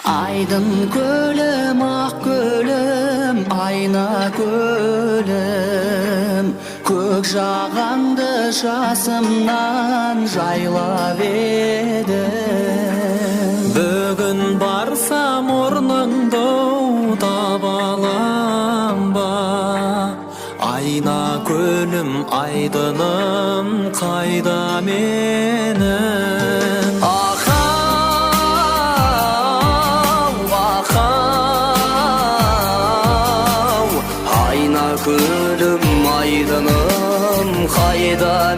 Aydın kölüm, ak kölüm, ayna kölüm, kök жағаңды жасымнан жайлап едім. Бүгін барсам орныңды таба алам ба? Айна көлім, айдыным қайда менің? Ayna kölüm, aydanım, hayda